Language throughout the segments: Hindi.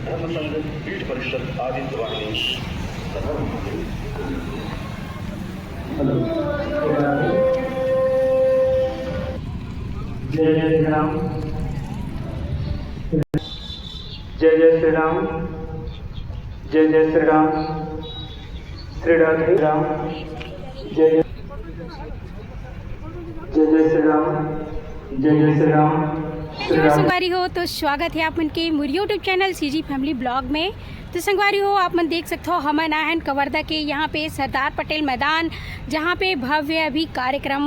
धर्म संघ पीठ परिषद आदित्य वाहिनी। जय जय श्री राम, जय जय श्री राम, जय जय श्री राम, श्री राधे राम, जय जय श्री राम, जय जय श्री राम। संगवारी हो तो स्वागत है आप मन के मोर YouTube channel CG family blog में। तो संगवारी हो आप मन देख सकते हो हम आए कवर्धा के यहाँ पे सरदार पटेल मैदान, जहाँ पे भव्य अभी कार्यक्रम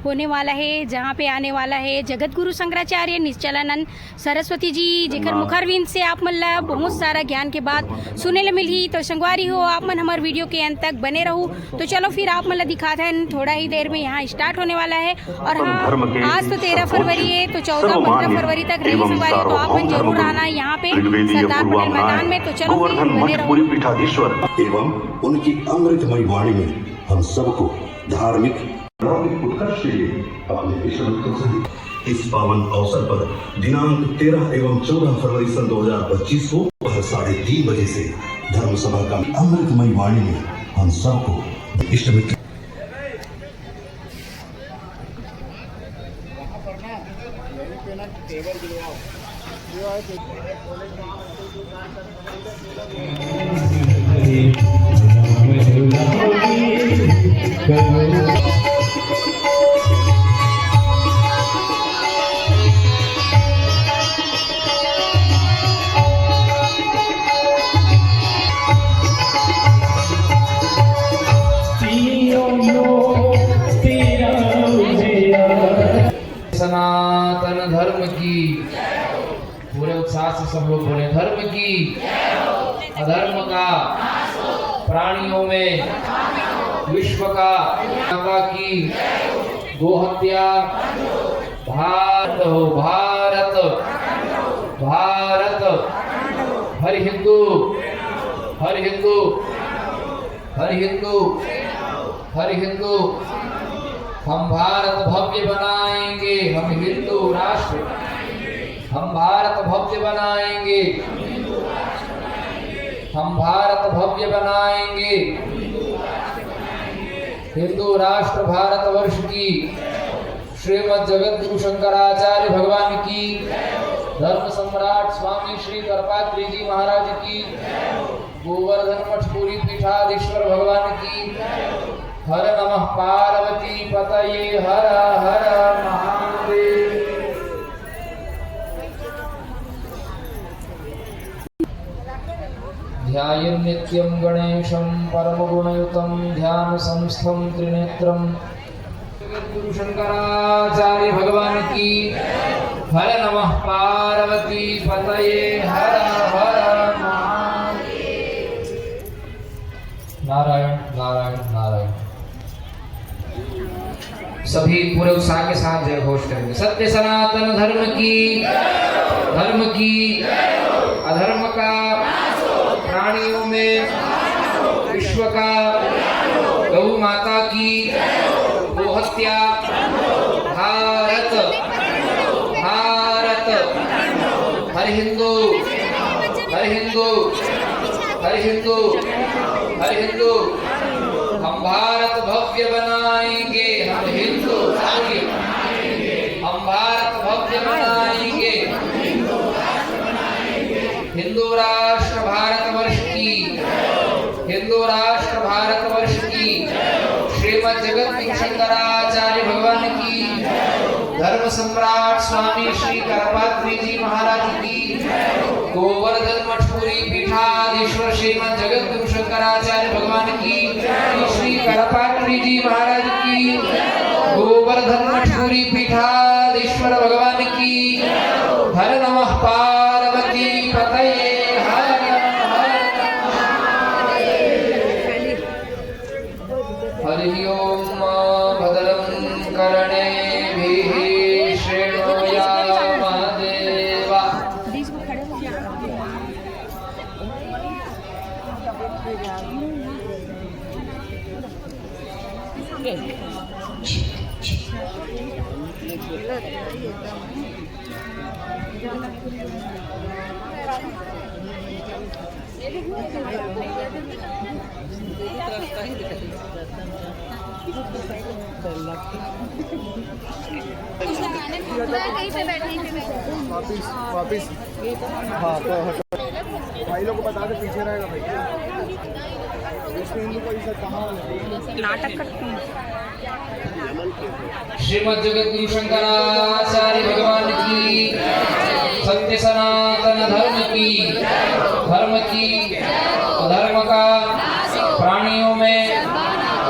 होने वाला है, जहाँ पे आने वाला है जगत गुरु शंकराचार्य निश्चलानंद सरस्वती जी, जेकर मुखारविंद से आप मन ला बहुत सारा ज्ञान के बात सुने ला मिलही। तो संगवारी हो आप मन हमारे वीडियो के अंत तक बने रहो। तो चलो फिर आप मन ला दिखाते हैं, थोड़ा ही देर में यहाँ स्टार्ट होने वाला है। और हाँ, आज तो 13 फरवरी है, तो 14-15 फरवरी तक रही संगवारी, तो आप मन जरूर आना यहाँ पे सरदार पटेल मैदान में। तो चलो मठपुरी पीठाधीश्वर एवं उनकी अमृतमयी वाणी में हम सबको धार्मिक उत्कर्ष के लिए अपने विश्वमित्र सहित इस पावन अवसर पर दिनांक 13 एवं 14 फरवरी सन 2025 को 3:30 बजे से धर्म सभा का अमृतमयी वाणी में हम सबको इष्ट मित्र सनातन धर्म की, पूरे उत्साह से सब लोग बोले धर्म की, अधर्म का प्राणियों में, विश्व का की, गोहत्या, भारत हो भारत, भारत, हर हिंदू, हर हिंदू, हर हिंदू, हर हिंदू। हम भारत भव्य बनाएंगे, हम हिंदू राष्ट्र, हम भारत भव्य बनाएंगे, हम भारत भव्य बनाएंगे, हिंदू राष्ट्र भारत वर्ष की, श्रीमद् जगत गुरु शंकराचार्य भगवान की, धर्म सम्राट स्वामी श्री करपात्री जी महाराज की, गोवर्धन मठपुरी पीठाधीश्वर भगवान की, हर नमः पार्वती पतये हर हर महादेव। ध्यायन् नित्यं गणेशं परमगुणयुतं ध्यान संस्थं त्रिनेत्रं, गुरु शंकराचार्य भगवान की, हर नमः पार्वती पतये हर हर महादेव। नारायण नारायण नारायण। सभी पूरे उत्साह के साथ जय घोष करेंगे। सत्य सनातन धर्म की, धर्म की, अधर्म का प्राणियों में, विश्व का, गौ माता की, गोहत्या, भारत, भारत, हर हिंदू, हर हिंदू, हर हिंदू, हर हिंदू। हम भारत भव्य बनाएंगे, हम हिंदू राष्ट्र बनाएंगे, हम भारत भव्य बनाएंगे, हिंदू राष्ट्र भारत वर्ष की, हिंदू राष्ट्र भारत वर्ष की, श्रीमद् जगत गुरु शंकराचार्य भगवान की, धर्म सम्राट स्वामी श्री करपात्री जी महाराज की, गोवर्धन मठपुरी पीठाधीश्वर श्रीमद् जगत गुरु शंकराचार्य भगवान की, श्री करपात्री जी महाराज की, गोवर्धन मठपुरी पीठाधीश्वर भगवान की, हर नमः पार्वती पतये हर हरि ओम। भद्रं कर्णेभिः शृणुयाम देवा। वापिस हाँ तो भाई लोग को बता दे पीछे रहेगा भैया नाटक करते हैं। श्रीमद् जगत गुरु शंकराचार्य भगवान की, सत्य सनातन धर्म की अधर्म का प्राणियों में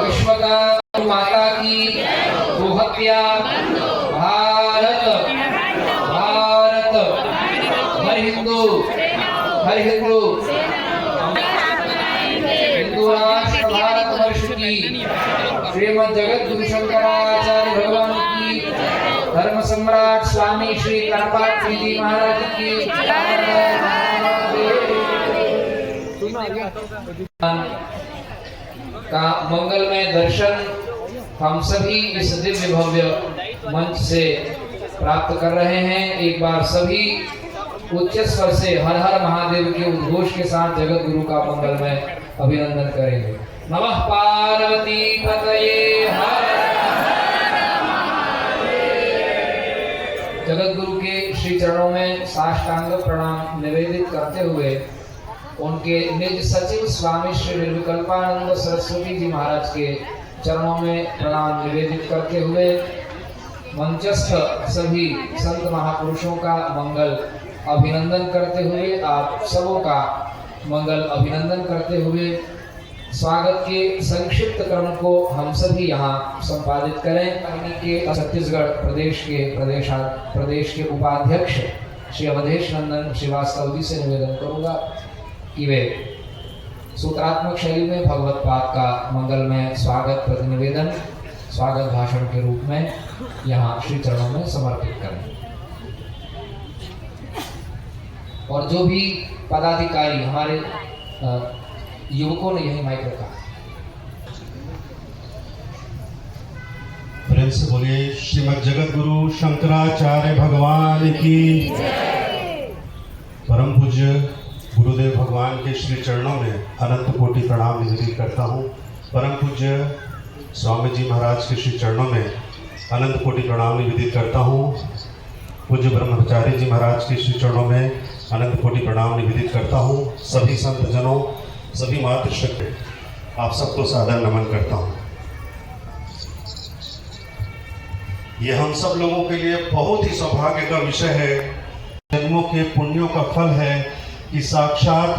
विश्व का माता की गोहत्या भारत हर हिंदू हिंदू राष्ट्र भारतवर्ष की, श्रीमद् जगत गुरु शंकराचार्य भगवान की, धर्म सम्राट स्वामी श्री कनपाट जी महाराज की का मंगलमय दर्शन हम सभी इस दिव्य भव्य मंच से प्राप्त कर रहे हैं। एक बार सभी उच्च स्वर से हर हर महादेव के उद्घोष के साथ जगत गुरु का मंगलमय अभिनंदन करेंगे। नमः पार्वती पतये हर। जगत गुरु के श्री चरणों में साष्टांग प्रणाम निवेदित करते हुए उनके निज सचिव स्वामी श्री निर्विकल्पानंद सरस्वती जी महाराज के चरणों में प्रणाम निवेदित करते हुए मंचस्थ सभी संत महापुरुषों का मंगल अभिनंदन करते हुए, आप सबों का मंगल अभिनंदन करते हुए स्वागत के संक्षिप्त क्रम को हम सभी यहाँ संपादित करें। के छत्तीसगढ़ प्रदेश के उपाध्यक्ष श्री अवधेश नंदन श्रीवास्तव जी से निवेदन करूंगा कि वे सूत्रात्मक शैली में भगवत पाद का मंगलमय स्वागत प्रतिनिवेदन स्वागत भाषण के रूप में यहाँ श्री चरणों में समर्पित करें। और जो भी पदाधिकारी हमारे युवकों ने यही माइक रखा, प्रेम से बोलिए श्रीमद् जगत गुरु शंकराचार्य भगवान की। परम पूज्य गुरुदेव भगवान के श्री चरणों में अनंत कोटि प्रणाम निवेदित करता हूँ। परम पूज्य स्वामी जी महाराज के श्री चरणों में अनंत कोटि प्रणाम निवेदित करता हूँ। पूज्य ब्रह्मचारी जी महाराज के श्री चरणों में अनंत कोटि प्रणाम निवेदित करता हूँ। सभी संत जनों, सभी मातृशक्ति, आप सबको सादर नमन करता हूँ। ये हम सब लोगों के लिए बहुत ही सौभाग्य का विषय है। जन्मों के पुण्यों का फल है कि साक्षात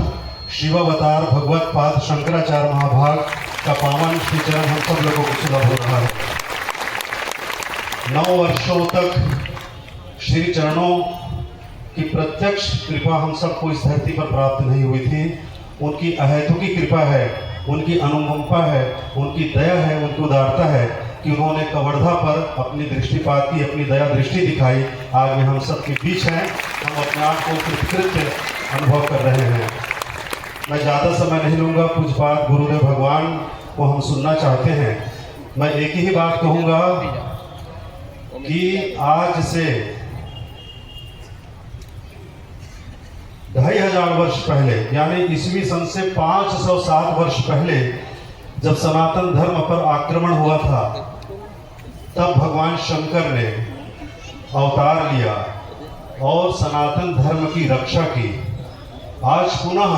शिवावतार भगवत पाद शंकराचार्य महाभाग का पावन श्री चरण हम सब लोगों को सुलभ हो रहा है। 9 वर्षों तक श्री चरणों की प्रत्यक्ष कृपा हम सबको इस धरती पर प्राप्त नहीं हुई थी। उनकी अहेतुकी कृपा है, उनकी अनुकंपा है, उनकी दया है, उनकी उदारता है कि उन्होंने कवर्धा पर अपनी दृष्टिपात की, अपनी दया दृष्टि दिखाई। आज हम सबके बीच हैं, हम अपने आप को कृतकृत्य अनुभव कर रहे हैं। मैं ज़्यादा समय नहीं लूँगा। पूज्यपाद गुरुदेव भगवान को हम सुनना चाहते हैं। मैं एक ही बात कहूँगा कि आज से 2500 वर्ष पहले, यानी ईस्वी सन से 507 वर्ष पहले जब सनातन धर्म पर आक्रमण हुआ था, तब भगवान शंकर ने अवतार लिया और सनातन धर्म की रक्षा की। आज पुनः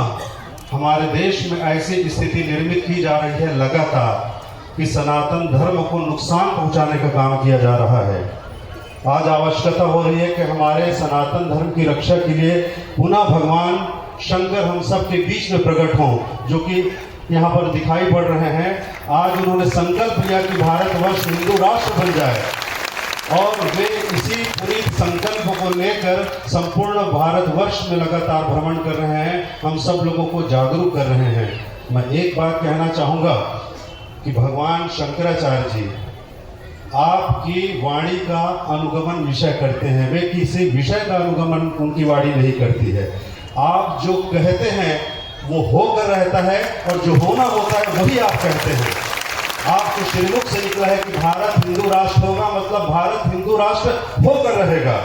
हमारे देश में ऐसी स्थिति निर्मित की जा रही है लगातार कि सनातन धर्म को नुकसान पहुंचाने का काम किया जा रहा है। आज आवश्यकता हो रही है कि हमारे सनातन धर्म की रक्षा के लिए पुनः भगवान शंकर हम सब के बीच में प्रकट हों, जो कि यहाँ पर दिखाई पड़ रहे हैं। आज उन्होंने संकल्प लिया कि भारतवर्ष हिंदू राष्ट्र बन जाए और वे इसी पूरी संकल्प को लेकर संपूर्ण भारतवर्ष में लगातार भ्रमण कर रहे हैं, हम सब लोगों को जागरूक कर रहे हैं। मैं एक बात कहना चाहूँगा कि भगवान शंकराचार्य जी आपकी वाणी का अनुगमन विषय करते हैं। वे किसी विषय का अनुगमन उनकी वाणी नहीं करती है। आप जो कहते हैं वो होकर रहता है और जो होना होता है वही आप कहते हैं। आपके श्रीमुख से निकला है कि भारत हिंदू राष्ट्र होगा, मतलब भारत हिंदू राष्ट्र होकर रहेगा।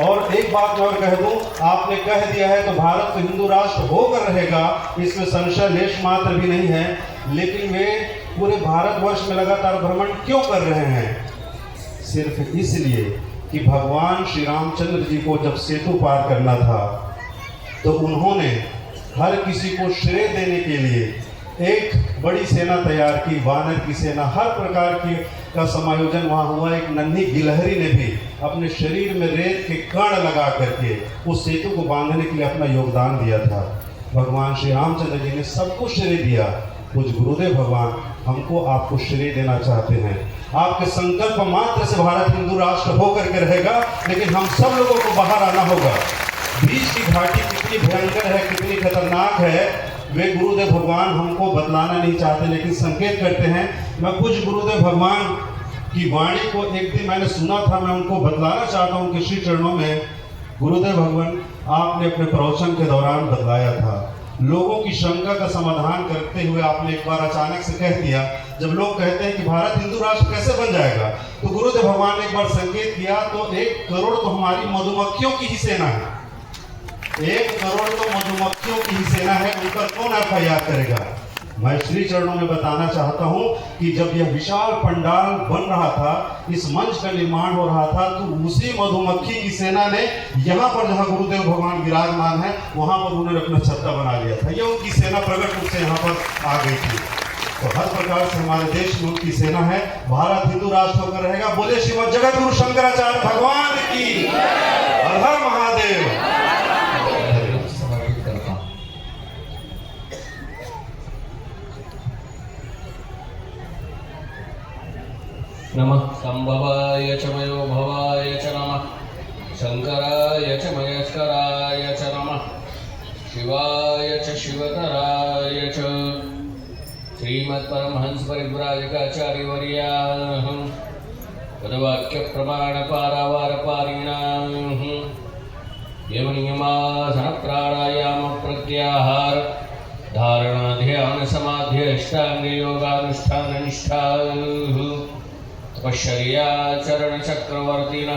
और एक बात मैं और कह दूं, आपने कह दिया है तो भारत तो हिंदू राष्ट्र होकर रहेगा, इसमें संशय लेश मात्र भी नहीं है। लेकिन वे पूरे भारतवर्ष में लगातार भ्रमण क्यों कर रहे हैं? सिर्फ इसलिए कि भगवान श्री रामचंद्र जी को जब सेतु पार करना था तो उन्होंने हर किसी को श्रेय देने के लिए एक बड़ी सेना तैयार की, वानर की सेना, हर प्रकार की का समायोजन वहाँ हुआ। एक नन्ही गिलहरी ने भी अपने शरीर में रेत के कण लगा करके उस सेतु को बांधने के लिए अपना योगदान दिया था। भगवान श्री रामचंद्र जी ने सबको श्रेय दिया। कुछ गुरुदेव भगवान हमको आपको श्रेय देना चाहते हैं। आपके संकल्प मात्र से भारत हिंदू राष्ट्र होकर के रहेगा, लेकिन हम सब लोगों को बाहर आना होगा। बीच की घाटी कितनी भयंकर है, कितनी खतरनाक है, वे गुरुदेव भगवान हमको बतलाना नहीं चाहते, लेकिन संकेत करते हैं। मैं कुछ गुरुदेव भगवान की वाणी को एक दिन मैंने सुना था, मैं उनको बतलाना चाहता हूँ उनके श्री चरणों में। गुरुदेव भगवान आपने अपने प्रवचन के दौरान बतलाया था, लोगों की शंका का समाधान करते हुए आपने एक बार अचानक से कह दिया, जब लोग कहते हैं कि भारत हिंदू राष्ट्र कैसे बन जाएगा, तो गुरुदेव भगवान ने एक बार संकेत किया, तो 1 करोड़ तो हमारी मधुमक्खियों की ही सेना है। 1 करोड़ तो मधुमक्खियों की ही सेना है, उन पर कौन FIR करेगा? मैं श्री चरणों में बताना चाहता हूं कि जब यह विशाल पंडाल बन रहा था, इस मंच का निर्माण हो रहा था, तो उसी मधुमक्खी की सेना ने यहाँ पर जहाँ गुरुदेव भगवान विराजमान है, वहाँ पर उन्होंने अपना छत्ता बना लिया था। यह उनकी सेना प्रकट रूप से यहाँ पर आ गई थी। तो हर प्रकार से हमारे देश में उनकी सेना है। भारत हिंदू राष्ट्र होकर रहेगा। बोले श्रीमद जगत गुरु शंकराचार्य भगवान की। हर हर महादेव। नमः संभवाय च मयो भवाय च नमः शंकराय च मयस्कराय च नमः शिवाय च शिवतराय च श्रीमत्परमहंस परिव्राजकाचार्यवर्याः पदवाक्य प्रमाण पारावार पारिणां यमनियमासन प्राणायाम प्रत्याहार धारणा ध्यान समाधि अष्टांग योगानुष्ठान निष्ठा तपश्चर्या चरण चक्रवर्तीन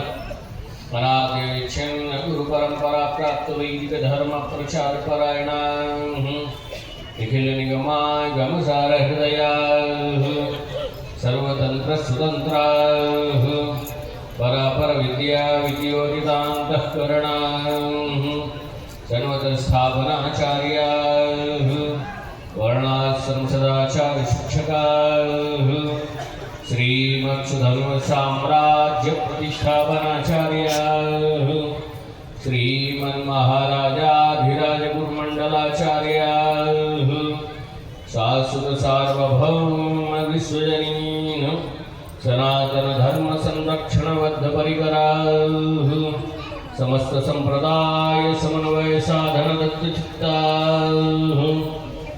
अनादिच्छिन्न गुरु परंपरा प्राप्त वैदिक धर्म प्रचार परायणां निखिल निगमाय गमसार हृदयाः सर्वतंत्र सुतंत्राः परापर विद्या विद्योदितान्तःकरणाः सन्वत स्थापनाचार्याः वर्णाश्रम सदाचार शिक्षकाः श्रीमत्सुधर्म साम्राज्य प्रतिष्ठापनाचार्याः श्रीमन्महाराजाधिराज गुरुमंडलाचार्याः शाश्वत सार्वभौम विश्वजनीन सनातन धर्म संरक्षण बद्ध परिकराः समस्त संप्रदाय समन्वय साधन दत्त चित्ताः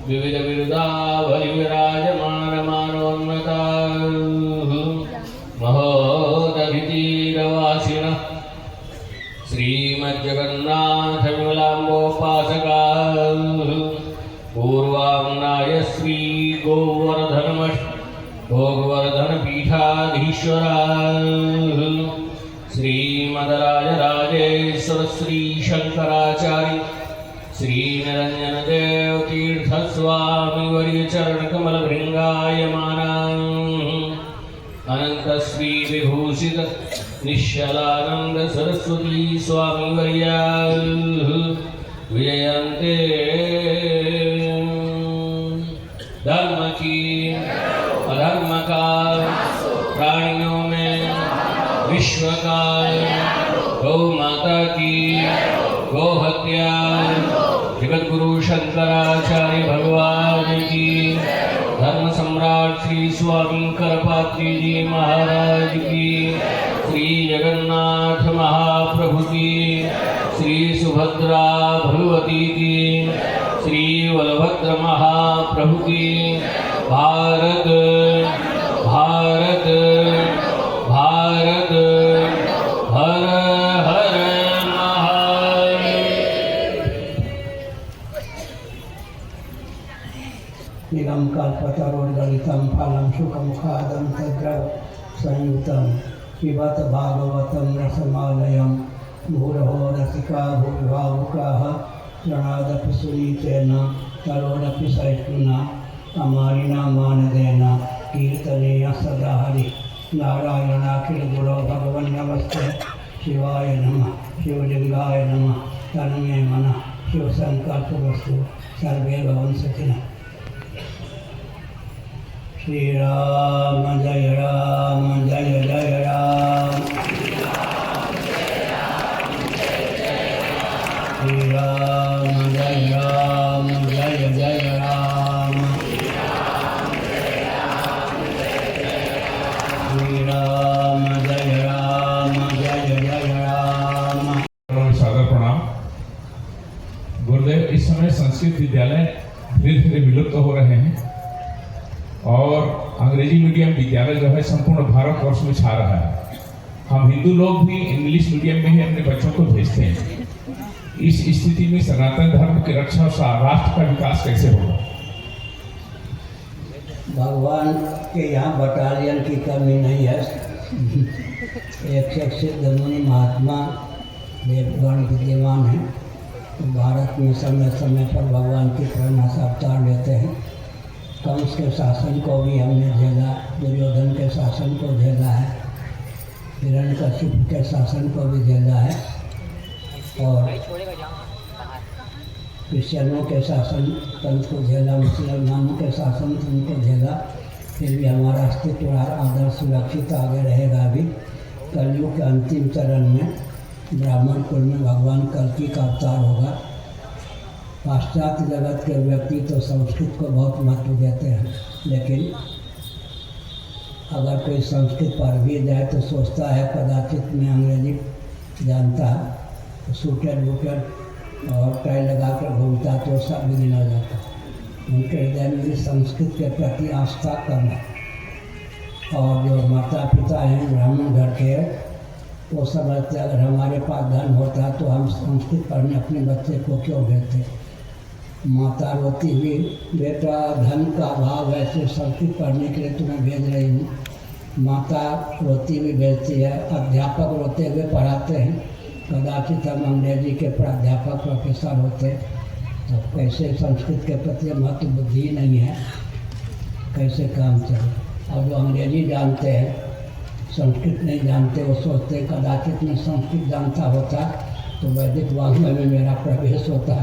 विविध विरुदावलि विराजमान मानोन्नताः महोदधितीरवासिनः श्रीमज्जगन्नाथ विमलाम्बोपासकाः पूर्वांगनाय श्री गोवर्धन पीठाधीश्वराः श्रीमदराजराजेश्वर श्री शंकराचार्य श्री निरंजन देव तीर्थ स्वामी वर्य चरण कमल भृंगायमानां अनंत श्री विभूषित निश्चलानंद सरस्वती स्वामी वर्याः विजयन्ते धर्म की अधर्म का प्राणियों में विश्व का गौ माता की गौ हत्या जगत गुरु शंकराचार्य भगवान की धर्म सम्राट श्री स्वामी करपात्री जी महाराज की श्री जगन्नाथ महाप्रभु की श्री सुभद्रा भगवती की श्री बलभद्र महाप्रभु की भारत भारत भारत हर हर इदं कल्पतरोर्गलितं फलं सुखमुखादं तद्रव संयुतं पिबत भागवतं रसमालयं भूरहो रसिका भूविभावुकाः प्रणादपि सुनीतेन तरोरपि सहिष्णुना अमारिणा मानदेन कीर्तनीय सदा हरि नारायणाखिल गुरो भगवन् नमस्ते शिवाय नमः शिवलिंगाय नमः तन्मे मनः शिव संकल्पवस्तु सर्वे भवन्तु सुखिनः। श्री राम जय राम जय जय राम श्री राम जय राम जय जय राम श्री राम जय राम जय जय राम। सादर प्रणाम। गुरुदेव, इस समय संस्कृत विद्यालय धीरे धीरे विलुप्त हो रहे हैं और अंग्रेजी मीडियम विद्यालय जो है संपूर्ण भारतवर्ष में छा रहा है। हम हिंदू लोग भी इंग्लिश मीडियम में ही अपने बच्चों को भेजते हैं। इस स्थिति में सनातन धर्म की रक्षा और राष्ट्र का विकास कैसे होगा? भगवान के यहाँ बटालियन की कमी नहीं है। एक से एक सिद्ध मुनि महात्मा देवगण विद्यमान हैं। तो भारत में समय समय पर भगवान की प्रेरणा से अवतार लेते हैं। कंस के शासन को भी हमने झेला, दुर्योधन के शासन को झेला है, हिरण्यकशिपु के शासन को भी झेला है और क्रिश्चियनों के शासन कंस को झेला, मुसलमानों के शासन उनको झेला। फिर भी हमारा अस्तित्व और आदर्श सुरक्षित आगे रहेगा। अभी कलयुग के अंतिम चरण में ब्राह्मण कुल में भगवान कल्कि का अवतार होगा। पाश्चात्य जगत के व्यक्ति तो संस्कृत को बहुत महत्व देते हैं, लेकिन अगर कोई संस्कृत पढ़ भी जाए तो सोचता है कदाचित मैं अंग्रेजी जानता है, तो सूटेड बूटेड और टाई लगा कर घूमता तो सब विलीन हो जाता। उनके हृदय में भी संस्कृत के प्रति आस्था कम है। और जो माता पिता हैं ब्राह्मण घर के, वो समझते अगर हमारे पास धन होता तो हम संस्कृत पढ़ने अपने बच्चे को क्यों भेजते। माता रोती हुई, बेटा धन का अभाव है तो संस्कृत पढ़ने के लिए तुम्हें भेज रही हूँ। माता रोती हुई भेजती है, अध्यापक रोते हुए पढ़ाते हैं। कदाचित हम अंग्रेजी के प्राध्यापक प्रोफेसर होते तो कैसे संस्कृत के प्रति महत्व बुद्धि नहीं है, कैसे काम चले। और जो अंग्रेजी जानते हैं संस्कृत नहीं जानते, वो सोचते हैं कदाचित मैं संस्कृत जानता होता तो वैदिक वाङ्मय में मेरा प्रवेश होता।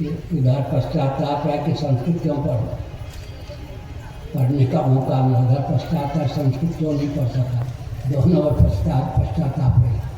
इधर पश्चाताप है कि संस्कृत क्यों पढ़ो, पढ़ने का मौका मिला। उधर पश्चाताप संस्कृत क्यों नहीं पढ़ सका, दोनों पश्चाताप है।